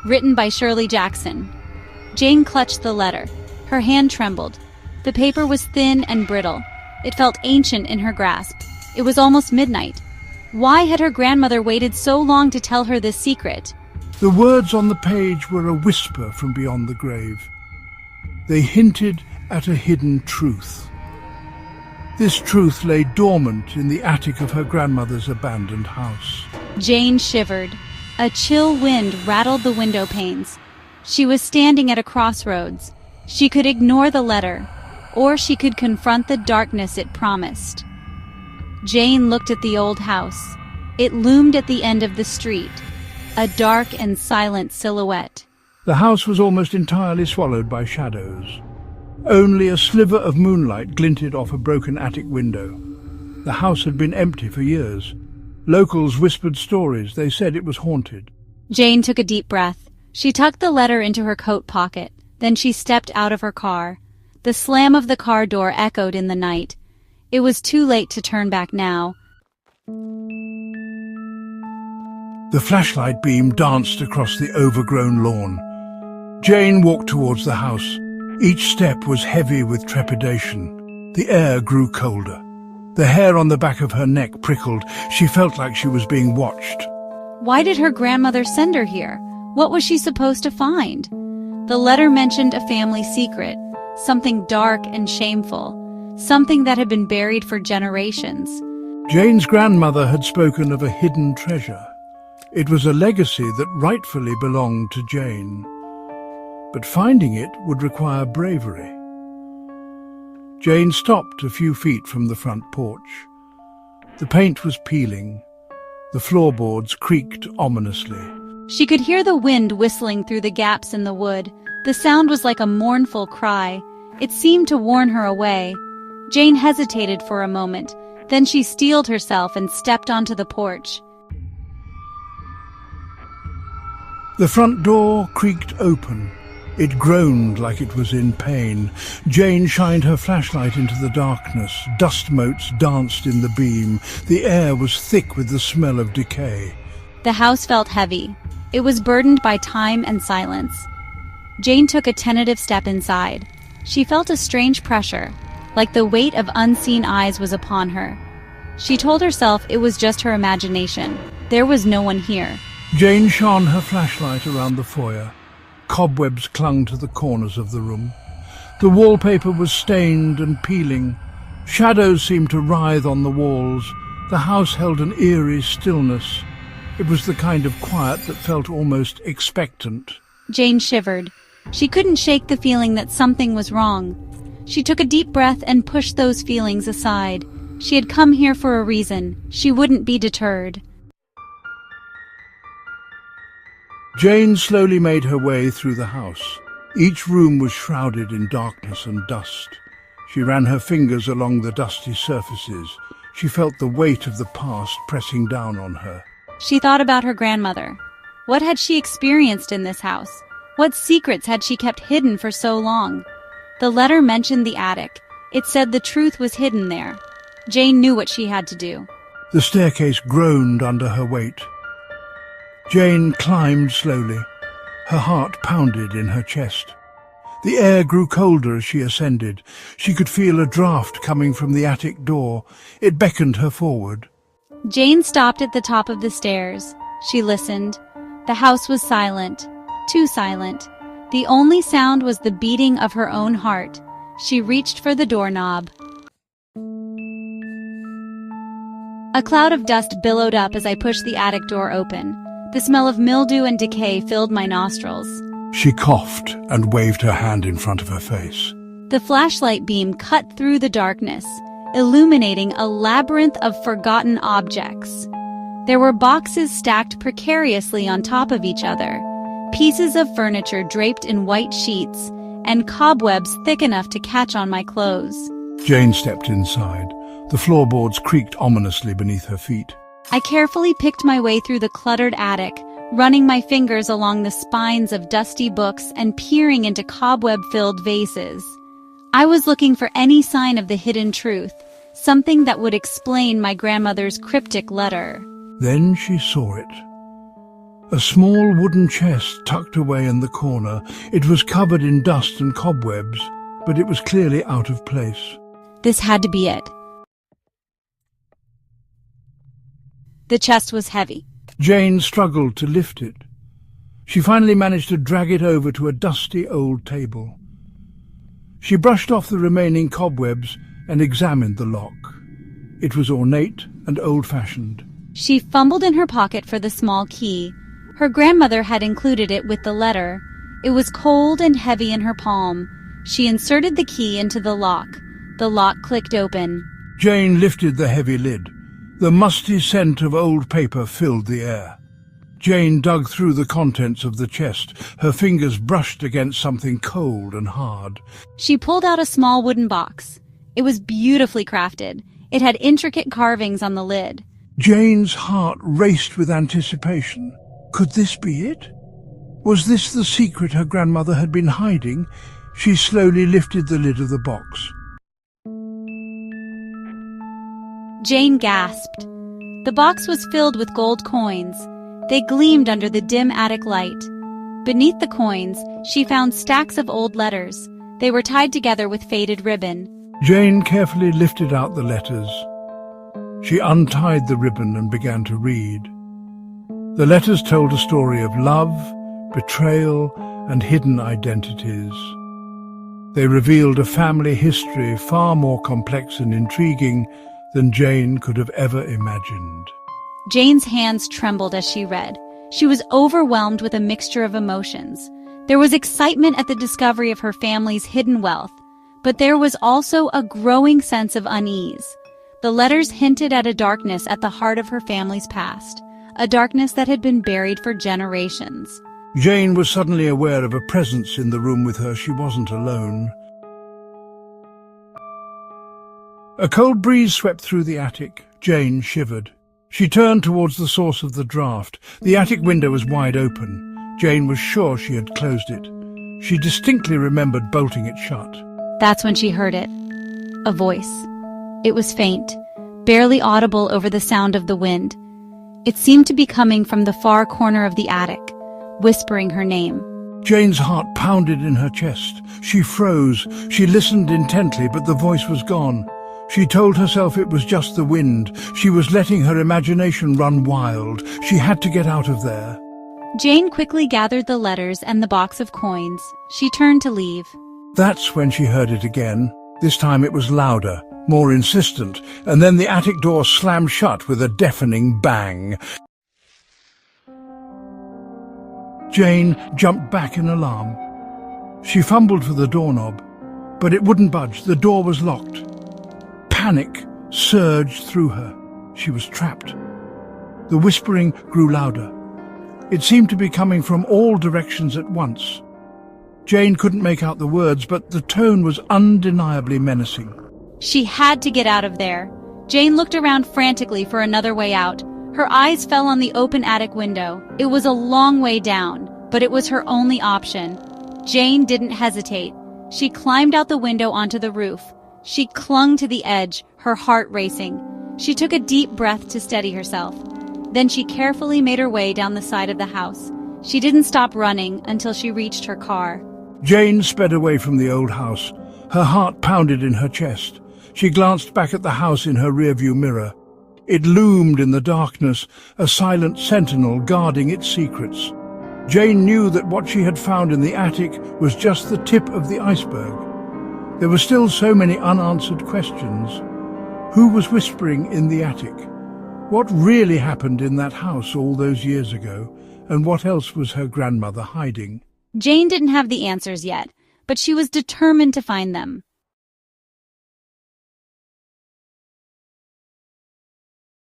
written by Shirley Jackson. Jane clutched the letter. Her hand trembled. The paper was thin and brittle. It felt ancient in her grasp. It was almost midnight. Why had her grandmother waited so long to tell her this secret? The words on the page were a whisper from beyond the grave. They hinted at a hidden truth. This truth lay dormant in the attic of her grandmother's abandoned house. Jane shivered. A chill wind rattled the window panes. She was standing at a crossroads. She could ignore the letter, or she could confront the darkness it promised. Jane looked at the old house. It loomed at the end of the street, a dark and silent silhouette. The house was almost entirely swallowed by shadows. Only a sliver of moonlight glinted off a broken attic window. The house had been empty for years. Locals whispered stories. They said it was haunted. Jane took a deep breath. She tucked the letter into her coat pocket. Then she stepped out of her car. The slam of the car door echoed in the night. It was too late to turn back now. The flashlight beam danced across the overgrown lawn. Jane walked towards the house. Each step was heavy with trepidation. The air grew colder. The hair on the back of her neck prickled. She felt like she was being watched. Why did her grandmother send her here? What was she supposed to find? The letter mentioned a family secret, something dark and shameful, something that had been buried for generations. Jane's grandmother had spoken of a hidden treasure. It was a legacy that rightfully belonged to Jane. But finding it would require bravery. Jane stopped a few feet from the front porch. The paint was peeling. The floorboards creaked ominously. She could hear the wind whistling through the gaps in the wood. The sound was like a mournful cry. It seemed to warn her away. Jane hesitated for a moment. Then she steeled herself and stepped onto the porch. The front door creaked open. It groaned like it was in pain. Jane shined her flashlight into the darkness. Dust motes danced in the beam. The air was thick with the smell of decay. The house felt heavy. It was burdened by time and silence. Jane took a tentative step inside. She felt a strange pressure, like the weight of unseen eyes was upon her. She told herself it was just her imagination. There was no one here. Jane shone her flashlight around the foyer. Cobwebs clung to the corners of the room. The wallpaper was stained and peeling. Shadows seemed to writhe on the walls. The house held an eerie stillness. It was the kind of quiet that felt almost expectant. Jane shivered. She couldn't shake the feeling that something was wrong. She took a deep breath and pushed those feelings aside. She had come here for a reason. She wouldn't be deterred. Jane slowly made her way through the house. Each room was shrouded in darkness and dust. She ran her fingers along the dusty surfaces. She felt the weight of the past pressing down on her. She thought about her grandmother. What had she experienced in this house? What secrets had she kept hidden for so long? The letter mentioned the attic. It said the truth was hidden there. Jane knew what she had to do. The staircase groaned under her weight. Jane climbed slowly. Her heart pounded in her chest. The air grew colder as she ascended. She could feel a draft coming from the attic door. It beckoned her forward. Jane stopped at the top of the stairs. She listened. The house was silent, too silent. The only sound was the beating of her own heart. She reached for the doorknob. A cloud of dust billowed up as I pushed the attic door open. The smell of mildew and decay filled my nostrils. She coughed and waved her hand in front of her face. The flashlight beam cut through the darkness, illuminating a labyrinth of forgotten objects. There were boxes stacked precariously on top of each other, pieces of furniture draped in white sheets, and cobwebs thick enough to catch on my clothes. Jane stepped inside. The floorboards creaked ominously beneath her feet. I carefully picked my way through the cluttered attic, running my fingers along the spines of dusty books and peering into cobweb-filled vases. I was looking for any sign of the hidden truth, something that would explain my grandmother's cryptic letter. Then she saw it. A small wooden chest tucked away in the corner. It was covered in dust and cobwebs, but it was clearly out of place. This had to be it. The chest was heavy. Jane struggled to lift it. She finally managed to drag it over to a dusty old table. She brushed off the remaining cobwebs and examined the lock. It was ornate and old-fashioned. She fumbled in her pocket for the small key. Her grandmother had included it with the letter. It was cold and heavy in her palm. She inserted the key into the lock. The lock clicked open. Jane lifted the heavy lid. The musty scent of old paper filled the air. Jane dug through the contents of the chest. Her fingers brushed against something cold and hard. She pulled out a small wooden box. It was beautifully crafted. It had intricate carvings on the lid. Jane's heart raced with anticipation. Could this be it? Was this the secret her grandmother had been hiding? She slowly lifted the lid of the box. Jane gasped. The box was filled with gold coins. They gleamed under the dim attic light. Beneath the coins, she found stacks of old letters. They were tied together with faded ribbon. Jane carefully lifted out the letters. She untied the ribbon and began to read. The letters told a story of love, betrayal, and hidden identities. They revealed a family history far more complex and intriguing than Jane could have ever imagined. Jane's hands trembled as she read. She was overwhelmed with a mixture of emotions. There was excitement at the discovery of her family's hidden wealth, but there was also a growing sense of unease. The letters hinted at a darkness at the heart of her family's past, a darkness that had been buried for generations. Jane was suddenly aware of a presence in the room with her. She wasn't alone. A cold breeze swept through the attic. Jane shivered. She turned towards the source of the draft. The attic window was wide open. Jane was sure she had closed it. She distinctly remembered bolting it shut. That's when she heard it. A voice. It was faint, barely audible over the sound of the wind. It seemed to be coming from the far corner of the attic, whispering her name. Jane's heart pounded in her chest. She froze. She listened intently, but the voice was gone. She told herself it was just the wind. She was letting her imagination run wild. She had to get out of there. Jane quickly gathered the letters and the box of coins. She turned to leave. That's when she heard it again. This time it was louder, more insistent, and then the attic door slammed shut with a deafening bang. Jane jumped back in alarm. She fumbled for the doorknob, but it wouldn't budge. The door was locked. Panic surged through her. She was trapped. The whispering grew louder. It seemed to be coming from all directions at once. Jane couldn't make out the words, but the tone was undeniably menacing. She had to get out of there. Jane looked around frantically for another way out. Her eyes fell on the open attic window. It was a long way down, but it was her only option. Jane didn't hesitate. She climbed out the window onto the roof. She clung to the edge, her heart racing. She took a deep breath to steady herself. Then she carefully made her way down the side of the house. She didn't stop running until she reached her car. Jane sped away from the old house. Her heart pounded in her chest. She glanced back at the house in her rearview mirror. It loomed in the darkness, a silent sentinel guarding its secrets. Jane knew that what she had found in the attic was just the tip of the iceberg. There were still so many unanswered questions. Who was whispering in the attic? What really happened in that house all those years ago? And what else was her grandmother hiding? Jane didn't have the answers yet, but she was determined to find them.